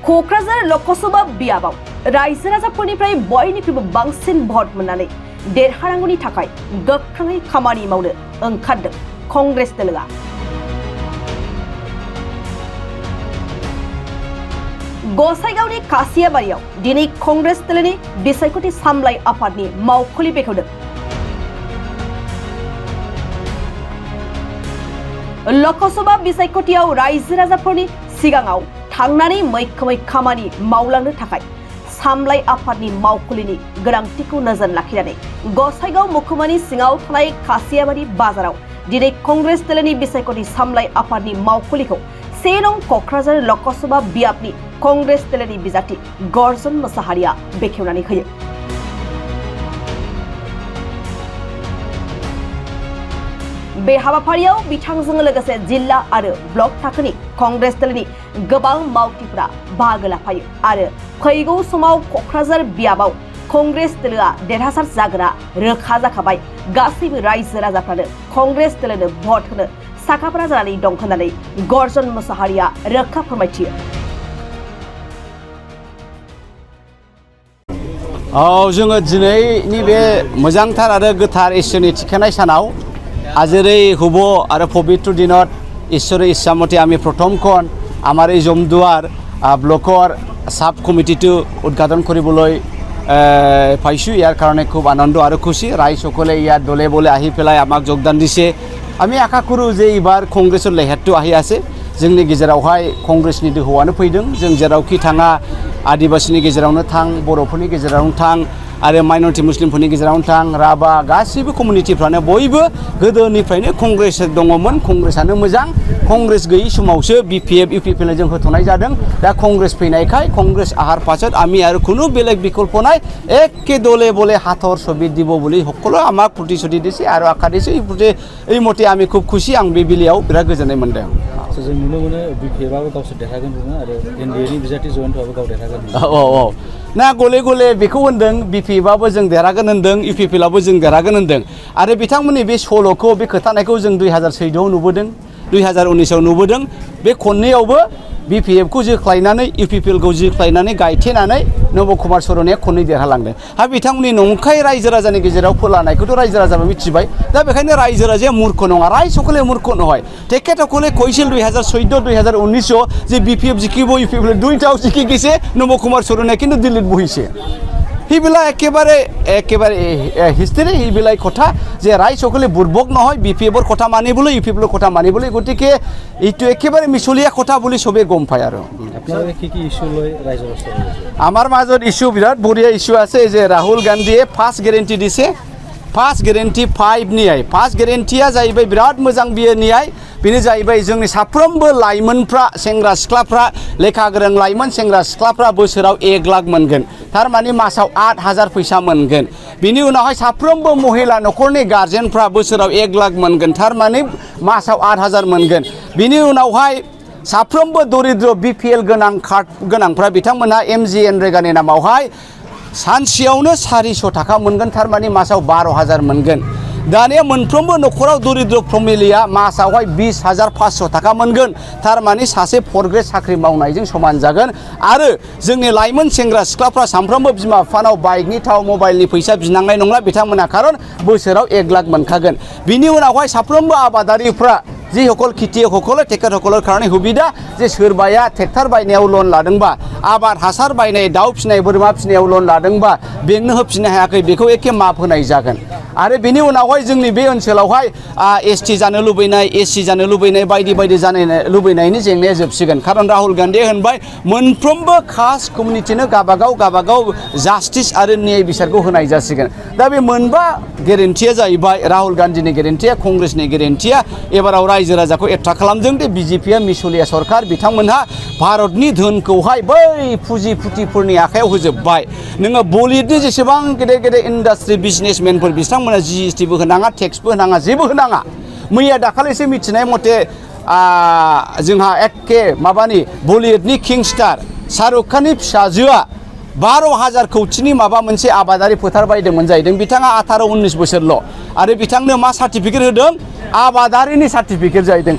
क'क्राझार लकसभा बियाबाव रायजो राजाफोरनिफ्राय बयनिख्रुइबो बांसिन भट मोननानै देरहानांगौनि थाखाय गोख्रोङै खामानि मावनो ओंखारदों कंग्रेस दोलोआ। गसाइगावनि कासियाबारियाव दिनै कंग्रेस दोलोनि बिसायख'थि सामलाय आफादनि मावखुलि बेखेवदों। लकसभा बिसायख'थियाव रायजो राजाफोरनि सिगाङाव थांनानै मैखोमै खामानि मावलांनो थाखाय सामलाय आफादनि मावखुलिनि गोनांथिखौ नोजोर लाखिनानै गसाइगाव महकुमानि सिङाव थानाय कासियाबारि बाजाराव दिनै कंग्रेस दोलोनि बिसायख'थि सामलाय आफादनि मावखुलिखौ 1 नं क'क्राझार लकसभा बियाबनि कंग्रेस दोलोनि बिजाथि गर्जन मोसाहारिया बेखेवनानै होयो। बे हाबाफारियाव बिथांजों लोगोसे जिल्ला आरो ब्लक थाखोनि कंग्रेस दोलोनि गोबां मावथिफोरा बाहागो लाफायो आरो फैगौ समाव क'क्राझार बियाबाव कंग्रेस दोलोआ देरहासार जागोना रोखा जाखाबाय। गासैबो रायजो राजाफ्रानो कंग्रेस दोलोनो भट होनो साखाफारा जानानै दं होननानै गर्जन मोसाहारिया रोखा फोरमायथियो। जोङो दिनैनि बे मोजांथार आरो गोथार इसोरनि थिखानाय सानाव आजरै हुब आरो पवित्र दिनत ईश्वर इच्छा मते आमी प्रथमखन आमार এই জমদুয়ার ব্লকৰ সাব কমিটিটো উদ্ঘাটন কৰিবলৈ পাইছোঁ। ইয়াৰ কাৰণে খুব আনন্দ আৰু খুশি। ৰাইজসকলে ইয়াত দলে বলে আহি পেলাই আমাক যোগদান দিছে। আমি আশা কৰোঁ যে এইবাৰ কংগ্ৰেছৰ লেহেৰটো আহি আছে। जोंनि गेजेरावहाय कंग्रेसनि दोहौआनो फैदों। जों जेरावखि थाङा आदिबासिनि गेजेरावनो थां, बर'फोरनि गेजेरावनो थां आरो माइनरिटि मुस्लिमफोरनि गेजेरावनो थां, राभा गासैबो कमिउनिटिफ्रानो बयबो गोदोनिफ्रायनो कंग्रेस दङमोन। कंग्रेसआनो मोजां। कंग्रेस गैयै समावसो BPF UPPनो जों होथ'नाय जादों। दा कंग्रेस फैनायखाय कंग्रेस आहार पाছত আমি আৰু কোনো বেলেগ বিকল্প নাই। একে দলে বলে হাতৰ ছবি দিব বুলি সকলো আমাক প্ৰতিশ্ৰুতি দিছে আৰু আশা দিছে। এই মতে আমি খুব খুশি। आं बे बेलायाव बिराद गोजोननाय मोनदों। जों नुनो मोनो BPFआबो गावसोर देरहागोन बुङो आरो NDAनि बिजाथि जयन्तआबो गाव देरहागोन। ना गले गले बेखौ होनदों BPFआबो जों देरहागोन होनदों, UPPआबो जों देरहागोन होनदों आरो बिथांमोननि बे सल'खौ बे खोथानायखौ जों 2014आव नुबोदों, 2019आव नुबोदों। बे खननैयावबो BPFखौ जोख्लायनानै UPPखौ जोख्लायनानै गायथेनानै नब कुमार सर'निया खननै देरहालांदों। बिथांमोननि नंखाय रायजो राजानि गेजेराव फोलानायखौथ' रायजो राजाबो मिथिबाय। दा बेखायनो रायजो राजाया मूर्ख नङा, रायजসকলে मूर्ख নহয়। তেখেতসকলে কৈছিল 2014 2019 যে BPF জিকিব, UPP দুইটাও জিকি গেছে, নব কুমার সরণে কিন্তু দিল্লীত বহিছে। সেইবিলাক একেবাৰে হিষ্ট্ৰী, সেইবিলাক কথা যে ৰাইজসকলে বুৰ্বক নহয় BPFৰ কথা মানিবলৈ, UPPৰ কথা মানিবলৈ। গতিকে এইটো একেবাৰে মিছলীয়া কথা বুলি চবেই গম পায়। আৰু আমাৰ মাজত ইস্যু বিৰাট বঢ়িয়া ইস্যু আছে যে ৰাহুল গান্ধীয়ে ফাৰ্ষ্ট গেৰেণ্টি দিছে। फार्स्ट गेरेन्टि 5 नियाय। फार्स्ट गेरेन्टिया जाहैबाय बिराद मोजां बियो नियाय। बेनो जाहैबाय जोंनि साफ्रोमबो लाइमोनफ्रा, सेंग्रा सिख्लाफ्रा, लेखा गोरों लाइमोन सेंग्रा सिख्लाफ्रा बोसोराव 1 लाख मोनगोन। थारमाने मासाव 8,000 फैसा मोनगोन। बिनि उनावहाय साफ्रोमबो महिला न'खरनि गार्जेनफ्रा बोसोराव 1 लाख मोनगोन। थारमाने मासाव 8,000 मोनगोन। बिनि उनावहाय साफ्रोमबो दरिद्र BPL गोनां कार्ड गोनांफ्रा बिथांमोनहा MGNरेगानि नामावहाय सानसेयावनो 400 थाखा मोनगोन। थारमाने मासाव 12,000 मोनगोन। दानिया मोनफ्रोमबो न'खराव दरिद्र फेमिलिया मासावहाय 20,500 थाखा मोनगोन। थारमाने सासे फरग्रेड साख्रि मावनायजों समान जागोन। आरो जोंनि लाइमोन सेंग्रा सिख्लाफ्रा सानफ्रोमबो बिमा बिफानाव बाइकनि थाव, मबाइलनि फैसा बिनांनाय नंला बिथांमोना, खारन बोसोराव 1 लाख मोनखागोन। बिनि उनावहाय साफ्रोमबो आबादारिफ्रा যিসকল খেতিয়কসকলে তেখেতসকলৰ কাৰণে সুবিধা যে सोरबाया ट्रेक्टर बायनायाव लन लादोंबा, आबाद हासार बायनाय, दाउ फिनाय, बोरमा फिनायाव लन लादोंबा बेंनो होफिननो हायाखै, बेखौ एखे माफ होनाय जागोन। आरो बेनि उनावहाय जोंनि बे ओनसोलावहाय ST जानो लुबैनाय, SC जानो लुबैनाय, बायदि बायदि जानो लुबैनायनि जेंनाया जोबसिगोन। खारन राहुल गान्धीया होनबाय मोनफ्रोमबो कास्ट कमिउनिटिनो गाबागाव जास्टिस आरो न्याय बिसारखौ होनाय जासिगोन। दा बे मोनबा गेरेन्टिया जाहैबाय राहुल गान्धीनि गेरेन्टिया, कंग्रेसनि गेरेन्टिया। एबाराव रायजो राजाखौ एट्राक खालामदों दे BJPआ मिसलिया सरकार, बिथांमोनहा भारतनि धोनखौहाय बै फुजिफुथिफोरनि आखायाव होजोबबाय। नोङो बलिउडनि जेसेबां गेदेर गेदेर इन्डास्ट्रि बिजनेसमेनफोर बिथांमोना GSTबो होनाङा, टेक्सबो होनाङा, जेबो होनाङा। मैया दाखालिसो मिथिनाय मते जोंहा एखे माबानि बलिउडनि किं स्टार शाहरुख खाननि फिसाजोआ 12,000 कौटिनि माबा मोनसे आबादारि फोथार बायदोंमोन जाहैदों। बिथाङा 18-19 बोसोरल' आरो बिथांनो मा सार्टिफिकेट होदों? आबादारिनि सार्टिफिकेट जाहैदों।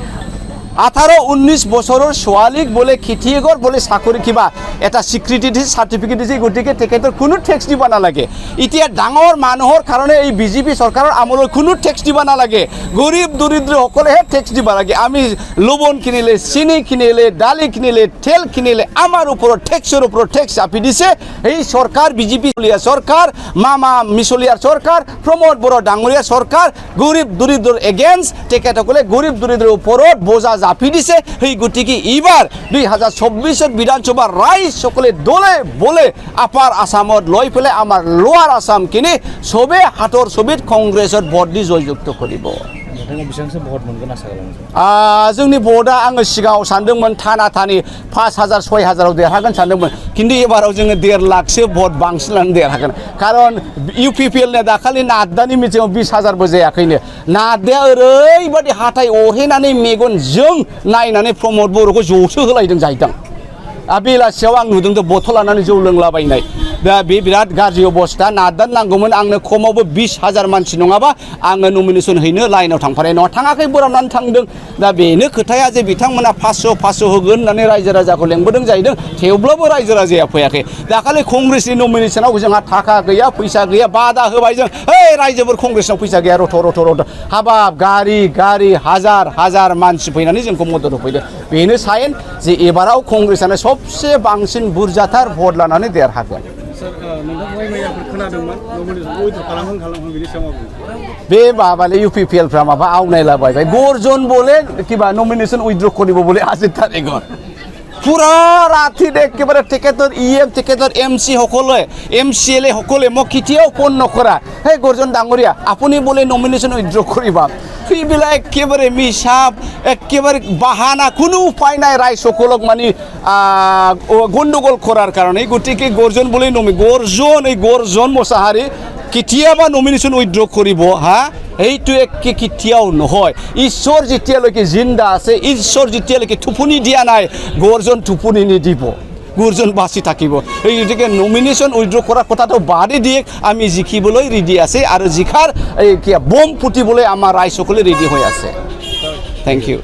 18-19 বছৰৰ ছোৱালীক বোলে খেতিয়কৰ বোলে চাকৰি কিবা এটা স্বীকৃতি দিছে চাৰ্টিফিকেট দিছে গতিকে তেখেতৰ কোনো টেক্স দিব নালাগে এতিয়া ডাঙৰ মানুহৰ কাৰণে এই বিজেপি চৰকাৰৰ আমলৰ কোনো টেক্স দিব নালাগে গৰীব দৰিদ্ৰসকলেহে টেক্স দিব লাগে আমি লবণ কিনিলে চিনি কিনিলে দালি কিনিলে তেল কিনিলে আমাৰ ওপৰত টেক্সৰ ওপৰত টেক্স চাপি দিছে এই চৰকাৰ বিজেপি চৰকাৰ মামা মিছলীয়াৰ চৰকাৰ প্ৰমোদ বড়ো ডাঙৰীয়া চৰকাৰ গৰীব দৰিদ্ৰৰ এগেইনষ্ট তেখেতসকলে গৰীব দৰিদ্ৰৰ ওপৰত বোজা জাপি দিছে সেই গতিকে এইবাৰ 2024 বিধানসভাৰ ৰাইজসকলে দলে বলে আপাৰ আসামত লৈ পেলাই আমাৰ লোৱাৰ আসাম কিনি চবে হাতৰ ছবিত কংগ্ৰেছত ভোট দি জয়যুক্ত কৰিব नोंथाङा बेसेबांसो भट मोनगोन आसा खालामो जोंनि भटआ आङो सिगाङाव सानदोंमोन थाना थानि 5,000 6,000आव देरहागोन सानदोंमोन खिन्थु एबाराव जोङो 1.5 लाखसो भट बांसिनानो देरहागोन खारन इउपिपिएलनि दाखालि नाद्दानि मिटिङाव 20,000बो जायाखैनो नाद्दाया ओरैबादि हाथाय अहेनानै मेगनजों नायनानै प्रमोद बर'खौ ज'सो होलायदों जाहैदों बेलासियाव आं नुदों बथल लानानै जौ लोंलाबायनाय दा बे बिराद गाज्रि अबस्था नादान नांगौमोन आंनो खमावबो 20,000 मानसि नङाबा आङो नमिनेसन हैनो लाइनाव थांफानाय नङा थाङाखै बोराबनानै थांदों दा बेनो खोथाया जे बिथांमोना 500 होगोन होननानै रायजो राजाखौ लेंबोदों जाहैदों थेवब्लाबो रायजो राजाया फैयाखै दाखालि कंग्रेसनि नमिनेसनाव जोंहा थाखा गैया फैसा गैया बादा होबाय जों हे रायजोफोर कंग्रेसनाव फैसा गैया रथ' हाबाब गारि हाजार मानसि फैनानै जोंखौ मदद होफैदों बेनो साइन जे एबाराव कंग्रेसआनो सबसे बांसिन बुरजाथार भट लानानै देरहागोन बे माबाले इउपिपिएलफ्रा माबा आवनायलाबायबाय गरजन बोले किबा नमिनेसन उइथड्र करिब बोले 8 तारिखत পুরা রাতি একেবারে টিকেটৰ ইএম টিকেটৰ এমসি সকলে এমসিএলএ সকলে মোক কেতিয়াও ফোন নকৰা হে গৰ্জন ডাঙৰীয়া আপুনি বোলে নমিনেশ্যন উইথড্ৰ কৰিবা সেইবিলাক একেবাৰে মিছাপ একেবাৰে বাহানা কোনো উপায় নাই ৰাইজ সকলক মানে গণ্ডগোল কৰাৰ কাৰণে গতিকে গৰ্জন বোলে গৰ্জন মোছাহাৰী কেতিয়াবা নমিনেশ্যন উইথড্ৰ কৰিব হা এইটো একে কেতিয়াও নহয় ঈশ্বৰ যেতিয়ালৈকে জিন্দা আছে ঈশ্বৰ যেতিয়ালৈকে টোপনি দিয়া নাই গৰ্জন টোপনি নিদিব গৰ্জন বাচি থাকিব এই গতিকে নমিনেশ্যন উইথড্ৰ কৰাৰ কথাটো বাদে দিয়ে আমি জিকিবলৈ ৰেডি আছে আৰু জিখাৰ এই কি বম ফুটিবলৈ আমাৰ ৰাইজসকলে ৰেডি হৈ আছে থেংক ইউ